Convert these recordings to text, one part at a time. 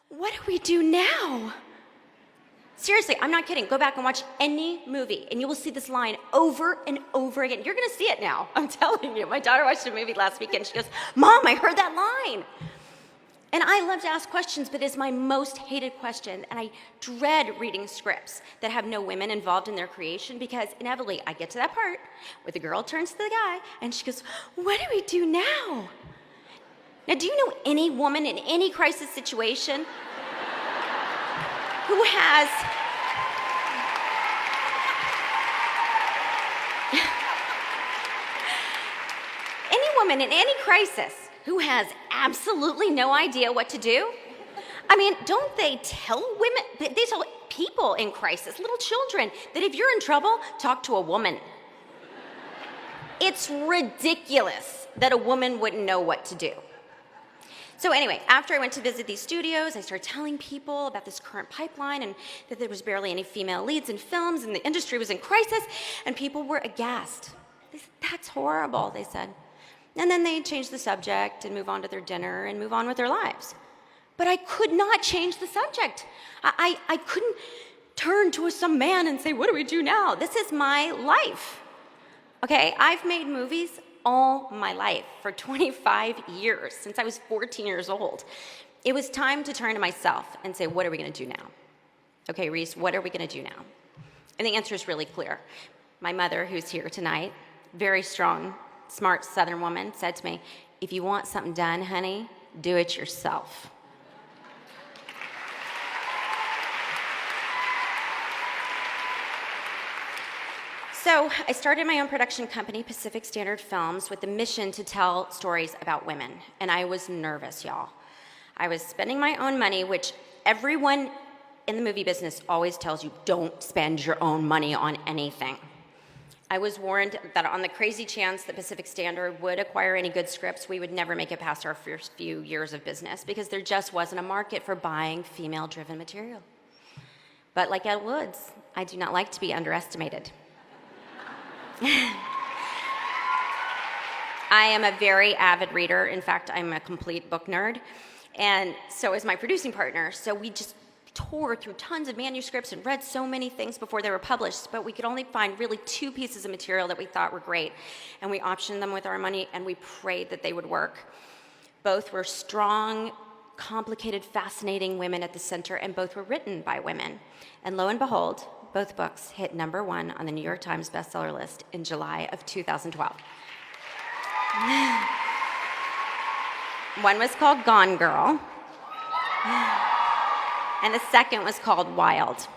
what do we do now? Seriously, I'm not kidding. Go back and watch any movie, and you will see this line over and over again. You're going to see it now. I'm telling you. My daughter watched a movie last weekend. She goes, Mom, I heard that line. And I love to ask questions, but it's my most hated question. And I dread reading scripts that have no women involved in their creation, because inevitably I get to that part where the girl turns to the guy, and she goes, what do we do now? Now, do you know any woman in any crisis situation who has any woman in any crisis who has absolutely no idea what to do? I mean, don't they tell women, they tell people in crisis, little children, that if you're in trouble, talk to a woman. It's ridiculous that a woman wouldn't know what to do. So anyway, after I went to visit these studios, I started telling people about this current pipeline and that there was barely any female leads in films and the industry was in crisis, and people were aghast. They said, that's horrible, they said. And then they'd change the subject and move on to their dinner and move on with their lives. But I could not change the subject. I couldn't turn to some man and say, what do we do now? This is my life. Okay, I've made movies all my life, for 25 years, since I was 14 years old. It was time to turn to myself and say, what are we going to do now? Okay, Reese, what are we going to do now? And the answer is really clear. My mother, who's here tonight, very strong, smart Southern woman, said to me, if you want something done, honey, do it yourself. So I started my own production company, Pacific Standard Films, with the mission to tell stories about women. And I was nervous, y'all. I was spending my own money, which everyone in the movie business always tells you, don't spend your own money on anything. I was warned that on the crazy chance that Pacific Standard would acquire any good scripts, we would never make it past our first few years of business, because there just wasn't a market for buying female-driven material. But like Elle Woods, I do not like to be underestimated. I am a very avid reader. In fact, I'm a complete book nerd. And so is my producing partner. So we just tore through tons of manuscripts and read so many things before they were published, but we could only find really 2 pieces of material that we thought were great. And we optioned them with our money, and we prayed that they would work. Both were strong, complicated, fascinating women at the center, and both were written by women. And lo and behold, both books hit #1 on the New York Times bestseller list in July of 2012. One was called Gone Girl, and the second was called Wild.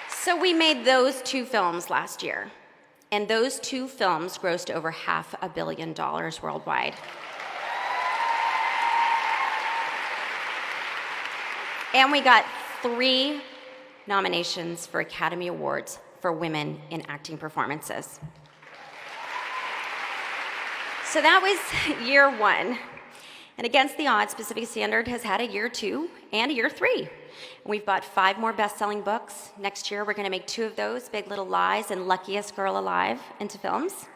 So we made those 2 films last year, and those 2 films grossed over $500 million worldwide. And we got 3 nominations for Academy Awards for women in acting performances. So that was year 1. And against the odds, Pacific Standard has had a year 2 and a year 3. And we've bought 5 more best-selling books. Next year, we're going to make 2 of those, Big Little Lies and Luckiest Girl Alive, into films.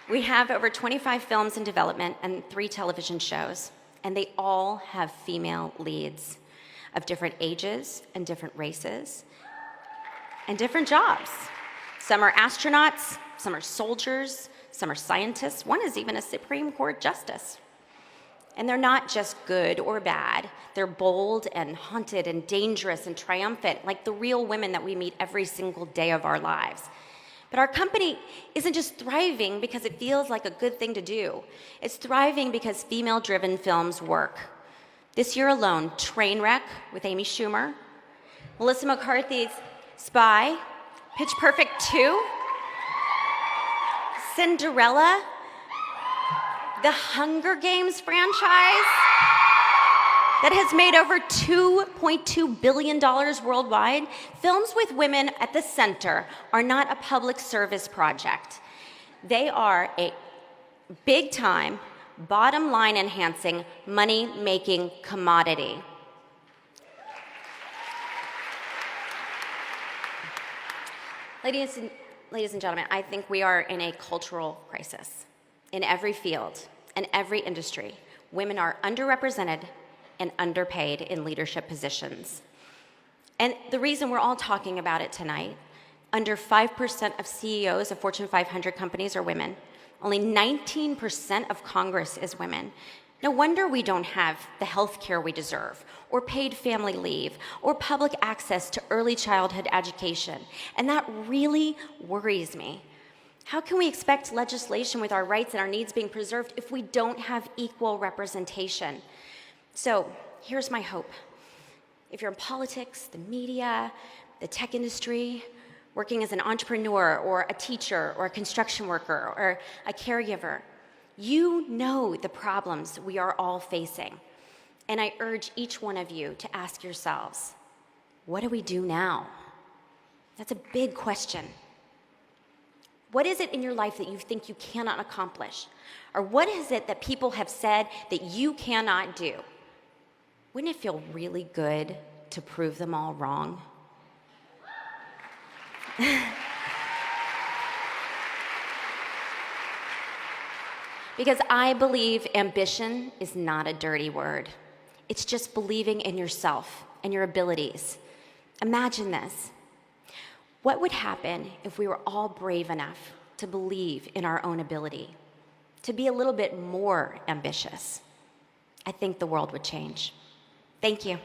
We have over 25 films in development and 3 television shows, and they all have female leads of different ages and different races and different jobs. Some are astronauts, some are soldiers, some are scientists. One is even a Supreme Court justice. And they're not just good or bad. They're bold and haunted and dangerous and triumphant, like the real women that we meet every single day of our lives. But our company isn't just thriving because it feels like a good thing to do. It's thriving because female-driven films work. This year alone, Trainwreck with Amy Schumer, Melissa McCarthy's Spy, Pitch Perfect 2, Cinderella, the Hunger Games franchise that has made over $2.2 billion worldwide. Films with women at the center are not a public service project. They are a big-time, bottom-line enhancing, money-making commodity. Ladies and gentlemen, I think we are in a cultural crisis. In every field, in every industry, women are underrepresented and underpaid in leadership positions. And the reason we're all talking about it tonight, under 5% of CEOs of Fortune 500 companies are women. Only 19% of Congress is women. No wonder we don't have the health care we deserve, or paid family leave, or public access to early childhood education. And that really worries me. How can we expect legislation with our rights and our needs being preserved if we don't have equal representation? So here's my hope. If you're in politics, the media, the tech industry, working as an entrepreneur or a teacher or a construction worker or a caregiver, you know the problems we are all facing. And I urge each one of you to ask yourselves, what do we do now? That's a big question. What is it in your life that you think you cannot accomplish? Or what is it that people have said that you cannot do? Wouldn't it feel really good to prove them all wrong? Because I believe ambition is not a dirty word. It's just believing in yourself and your abilities. Imagine this. What would happen if we were all brave enough to believe in our own ability, to be a little bit more ambitious? I think the world would change. Thank you.